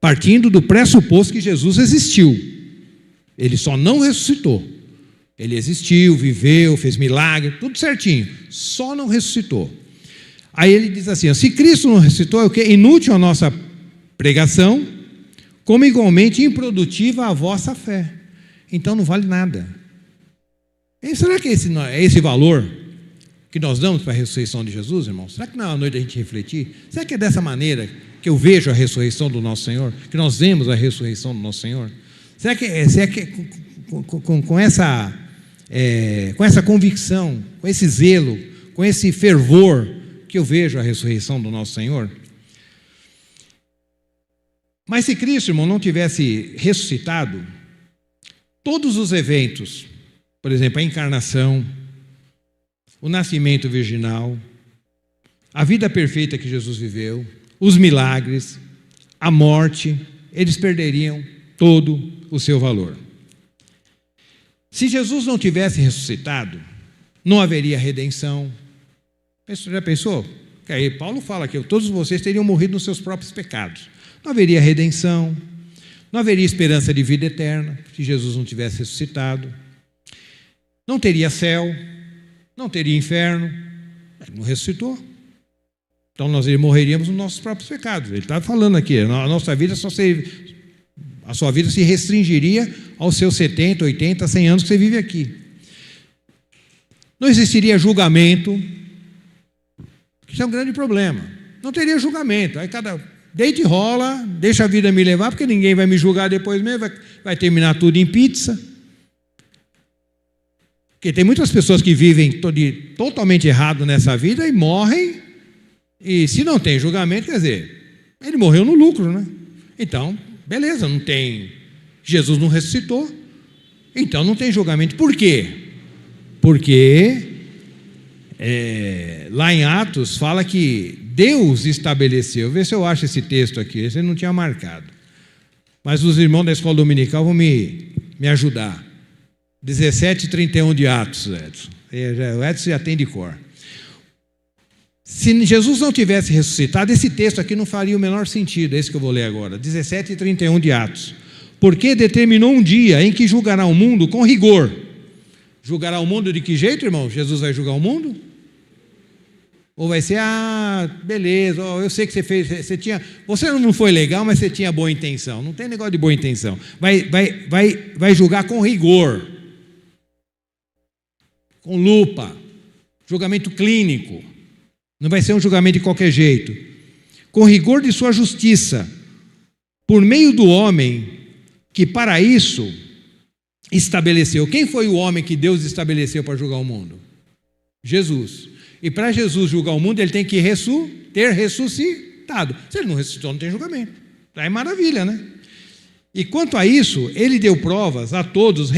Speaker 1: partindo do pressuposto que Jesus existiu. Ele só não ressuscitou. Ele existiu, viveu, fez milagre, tudo certinho, só não ressuscitou. Aí ele diz assim: se Cristo não ressuscitou, é o que? Inútil a nossa pregação, como igualmente improdutiva a vossa fé. Então não vale nada. E será que é esse valor que nós damos para a ressurreição de Jesus, irmãos? Será que não é a noite da gente refletir? Será que é dessa maneira que eu vejo a ressurreição do nosso Senhor? Que nós vemos a ressurreição do nosso Senhor? Será que com essa convicção, com esse zelo, com esse fervor que eu vejo a ressurreição do nosso Senhor? Mas se Cristo, irmão, não tivesse ressuscitado, todos os eventos, por exemplo, a encarnação, o nascimento virginal, a vida perfeita que Jesus viveu, os milagres, a morte, eles perderiam todo o seu valor. Se Jesus não tivesse ressuscitado, não haveria redenção. Você já pensou? Que aí Paulo fala que todos vocês teriam morrido nos seus próprios pecados. Não haveria redenção, não haveria esperança de vida eterna, se Jesus não tivesse ressuscitado. Não teria céu, não teria inferno. Ele não ressuscitou. Então nós morreríamos nos nossos próprios pecados. Ele está falando aqui, a nossa vida a sua vida se restringiria aos seus 70, 80, 100 anos que você vive aqui. Não existiria julgamento. Isso é um grande problema. Não teria julgamento. Aí deita e rola, deixa a vida me levar, porque ninguém vai me julgar depois mesmo, vai terminar tudo em pizza. Porque tem muitas pessoas que vivem totalmente errado nessa vida e morrem, e se não tem julgamento, quer dizer, ele morreu no lucro, né? Então, beleza, não tem, Jesus não ressuscitou, então não tem julgamento. Por quê? Porque lá em Atos fala que Deus estabeleceu, vê se eu acho esse texto aqui, esse eu não tinha marcado, mas os irmãos da escola dominical vão me ajudar. 17:31 de Atos, Edson. O Edson já tem de cor. Se Jesus não tivesse ressuscitado, esse texto aqui não faria o menor sentido, é esse que eu vou ler agora. 17:31 de Atos. Porque determinou um dia em que julgará o mundo com rigor. Julgará o mundo de que jeito, irmão? Jesus vai julgar o mundo? Ou vai ser, beleza, eu sei que você não foi legal, mas você tinha boa intenção. Não tem negócio de boa intenção. Vai julgar com rigor. Com lupa. Julgamento clínico. Não vai ser um julgamento de qualquer jeito. Com rigor de sua justiça, por meio do homem que para isso estabeleceu. Quem foi o homem que Deus estabeleceu para julgar o mundo? Jesus. E para Jesus julgar o mundo, ele tem que ter ressuscitado. Se ele não ressuscitou, não tem julgamento. Aí é maravilha, né? E quanto a isso, ele deu provas a todos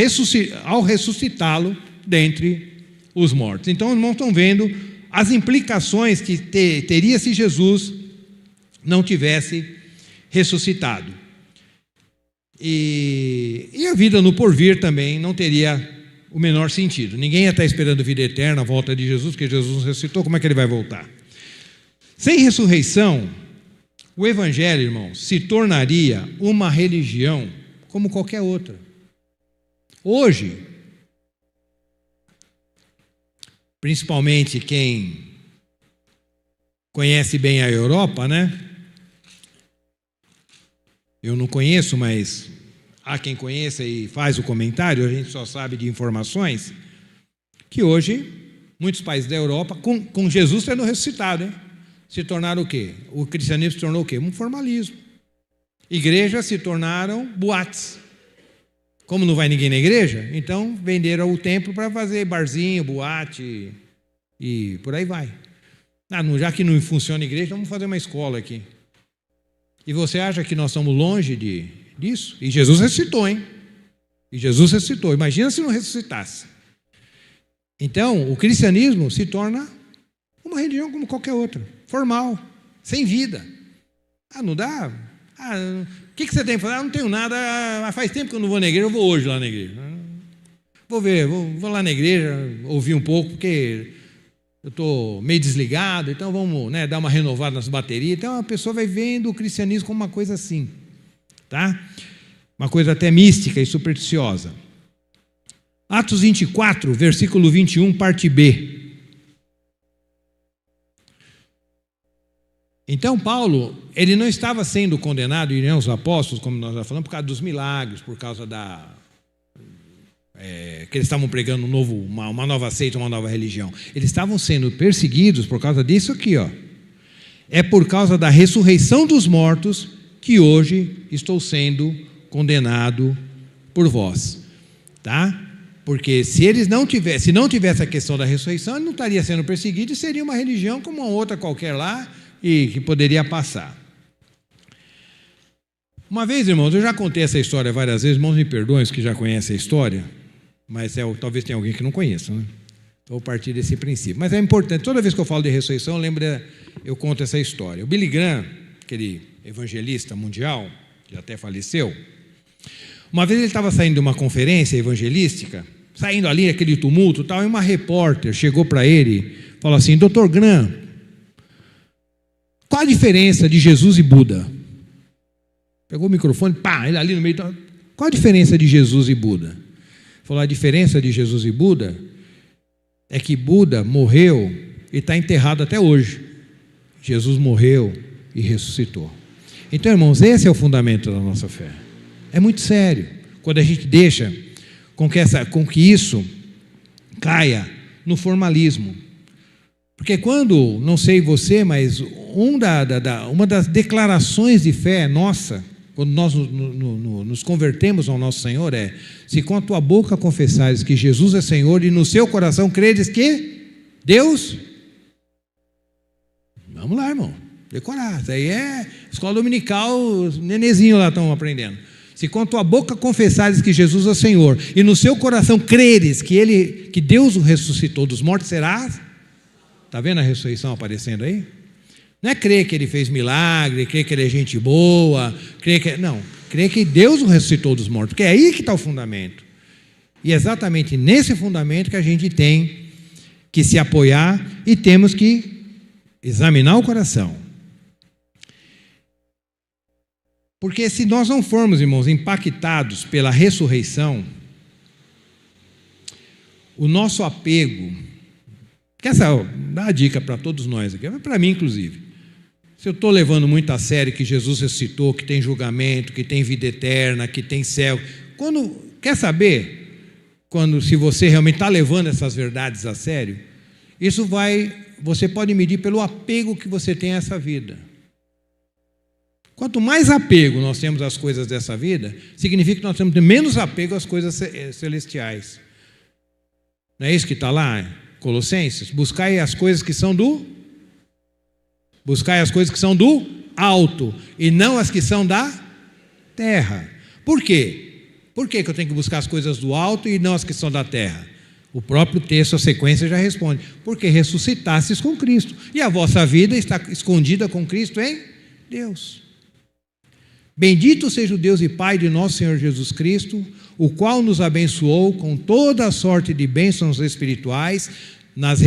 Speaker 1: ao ressuscitá-lo dentre os mortos. Então, os irmãos estão vendo as implicações que teria se Jesus não tivesse ressuscitado. E a vida no porvir também não teria o menor sentido. Ninguém ia estar esperando vida eterna, a volta de Jesus, porque Jesus ressuscitou, como é que ele vai voltar? Sem ressurreição, o Evangelho, irmãos, se tornaria uma religião como qualquer outra. Hoje, principalmente quem conhece bem a Europa, né? Eu não conheço, mas há quem conheça e faz o comentário, a gente só sabe de informações, que hoje, muitos países da Europa, com Jesus tendo ressuscitado, hein? Se tornaram o quê? O cristianismo se tornou o quê? Um formalismo. Igrejas se tornaram boates. Como não vai ninguém na igreja, então venderam o templo para fazer barzinho, boate e por aí vai. Já que não funciona a igreja, vamos fazer uma escola aqui. E você acha que nós estamos longe disso? E Jesus ressuscitou, hein? E Jesus ressuscitou. Imagina se não ressuscitasse. Então, o cristianismo se torna uma religião como qualquer outra. Formal, sem vida. Não dá? O que você tem que fazer? Não tenho nada. Faz tempo que eu não vou na igreja, eu vou hoje lá na igreja. Vou lá na igreja, ouvir um pouco, porque eu estou meio desligado, então vamos dar uma renovada nas baterias. Então a pessoa vai vendo o cristianismo como uma coisa assim, tá? Uma coisa até mística e supersticiosa. Atos 24, versículo 21, parte B. Então Paulo, ele não estava sendo condenado, e nem os apóstolos, como nós já falamos, por causa dos milagres, por causa que eles estavam pregando uma nova seita, uma nova religião. Eles estavam sendo perseguidos por causa disso aqui, ó. É por causa da ressurreição dos mortos que hoje estou sendo condenado por vós, tá? Porque se não tivesse a questão da ressurreição, ele não estaria sendo perseguido e seria uma religião como uma outra qualquer lá e que poderia passar. Uma vez, irmãos, eu já contei essa história várias vezes, irmãos me perdoem os que já conhecem a história, mas talvez tenha alguém que não conheça, né? Então, vou partir desse princípio. Mas é importante, toda vez que eu falo de ressurreição, eu conto essa história. O Billy Graham, aquele evangelista mundial, que até faleceu, uma vez ele estava saindo de uma conferência evangelística, saindo ali, aquele tumulto e tal, e uma repórter chegou para ele, falou assim: Dr. Graham, qual a diferença de Jesus e Buda? Pegou o microfone, pá, ele ali no meio, qual a diferença de Jesus e Buda? Falou: a diferença de Jesus e Buda é que Buda morreu e está enterrado até hoje. Jesus morreu e ressuscitou. Então, irmãos, esse é o fundamento da nossa fé. É muito sério quando a gente deixa com que isso caia no formalismo. Porque quando, não sei você, mas uma das declarações de fé nossa, quando nós nos convertemos ao nosso Senhor, é: se com a tua boca confessares que Jesus é Senhor e no seu coração credes que Deus... Vamos lá, irmão, decorar. Isso aí é escola dominical, os nenezinhos lá estão aprendendo. Se com a tua boca confessares que Jesus é Senhor e no seu coração creres que Deus o ressuscitou dos mortos, serás... Está vendo a ressurreição aparecendo aí? Não é crer que ele fez milagre, crer que ele é gente boa, crer que Deus o ressuscitou dos mortos, porque é aí que está o fundamento. E é exatamente nesse fundamento que a gente tem que se apoiar e temos que examinar o coração. Porque se nós não formos, irmãos, impactados pela ressurreição, o nosso apego... Dá uma dica para todos nós aqui, para mim inclusive. Se eu estou levando muito a sério que Jesus ressuscitou, que tem julgamento, que tem vida eterna, que tem céu, quer saber? Se você realmente está levando essas verdades a sério, você pode medir pelo apego que você tem a essa vida. Quanto mais apego nós temos às coisas dessa vida, significa que nós temos menos apego às coisas celestiais. Não é isso que está lá? Colossenses, buscai as coisas que são do alto e não as que são da terra. Por quê? Por que eu tenho que buscar as coisas do alto e não as que são da terra? O próprio texto, a sequência já responde: porque ressuscitastes com Cristo e a vossa vida está escondida com Cristo em Deus. Bendito seja o Deus e Pai de nosso Senhor Jesus Cristo, o qual nos abençoou com toda a sorte de bênçãos espirituais nas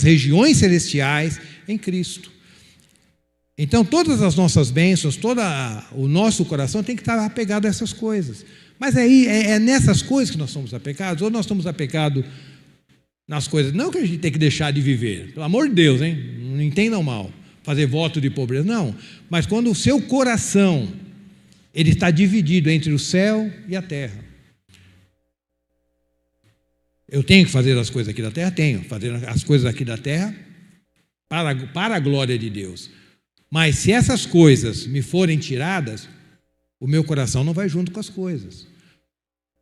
Speaker 1: regiões celestiais em Cristo. Então, todas as nossas bênçãos, todo o nosso coração tem que estar apegado a essas coisas. Mas aí é nessas coisas que nós somos apegados, ou nós estamos apegados nas coisas, não que a gente tem que deixar de viver, pelo amor de Deus, hein? Não entendam mal, fazer voto de pobreza, não. Mas quando o seu coração, ele está dividido entre o céu e a terra. Eu tenho que fazer as coisas aqui da terra? Tenho. Fazer as coisas aqui da terra para a glória de Deus. Mas se essas coisas me forem tiradas, o meu coração não vai junto com as coisas.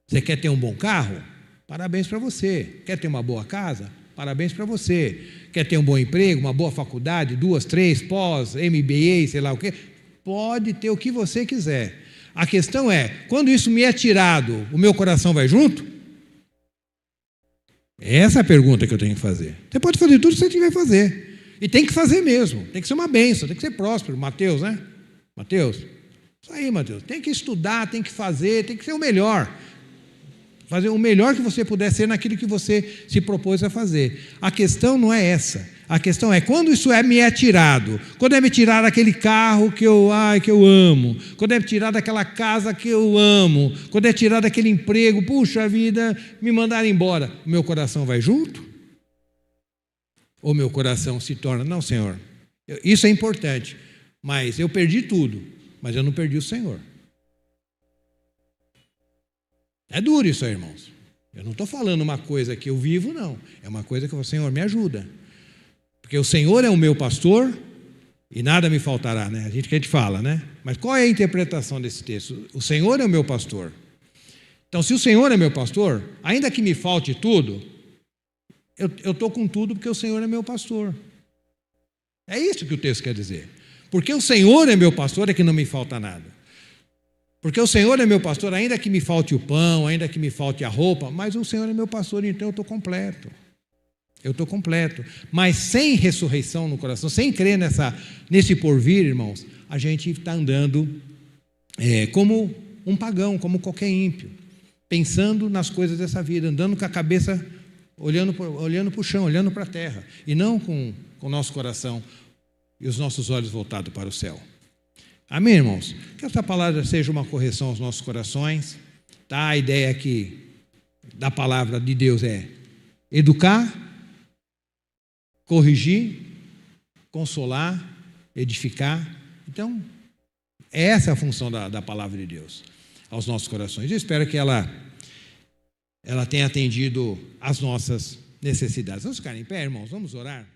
Speaker 1: Você quer ter um bom carro? Parabéns para você. Quer ter uma boa casa? Parabéns para você. Quer ter um bom emprego, uma boa faculdade, 2, 3, pós, MBA, sei lá o quê? Pode ter o que você quiser. A questão é, quando isso me é tirado, o meu coração vai junto? Essa é a pergunta que eu tenho que fazer. Você pode fazer tudo que você tiver que fazer. E tem que fazer mesmo. Tem que ser uma bênção, tem que ser próspero. Mateus, né? Mateus? Isso aí, Mateus. Tem que estudar, tem que fazer, tem que ser o melhor. Fazer o melhor que você puder ser naquilo que você se propôs a fazer. A questão não é essa. A questão é quando isso me é tirado. Quando é me tirar aquele carro que eu amo. Quando é me tirar daquela casa que eu amo. Quando é tirar daquele emprego, puxa vida, me mandaram embora. O meu coração vai junto? Ou meu coração se torna, não, Senhor, isso é importante, mas eu perdi tudo, mas eu não perdi o Senhor. É duro isso aí, irmãos. Eu não estou falando uma coisa que eu vivo, não. É uma coisa que o Senhor me ajuda. Porque o Senhor é o meu pastor e nada me faltará, né? A gente fala, né? Mas qual é a interpretação desse texto? O Senhor é o meu pastor. Então, se o Senhor é meu pastor, ainda que me falte tudo, eu estou com tudo porque o Senhor é meu pastor. É isso que o texto quer dizer. Porque o Senhor é meu pastor é que não me falta nada. Porque o Senhor é meu pastor, ainda que me falte o pão, ainda que me falte a roupa, mas o Senhor é meu pastor, então eu estou completo. Eu estou completo. Mas sem ressurreição no coração, sem crer nesse porvir, irmãos, a gente está andando como um pagão, como qualquer ímpio. pensando nas coisas dessa vida, andando com a cabeça, olhando para o chão, olhando para a terra, e não com o nosso coração e os nossos olhos voltados para o céu. Amém, irmãos? Que essa palavra seja uma correção aos nossos corações. Tá? A ideia aqui da palavra de Deus é educar, corrigir, consolar, edificar. Então, essa é a função da palavra de Deus aos nossos corações. Eu espero que ela tenha atendido às nossas necessidades. Vamos ficar em pé, irmãos? Vamos orar?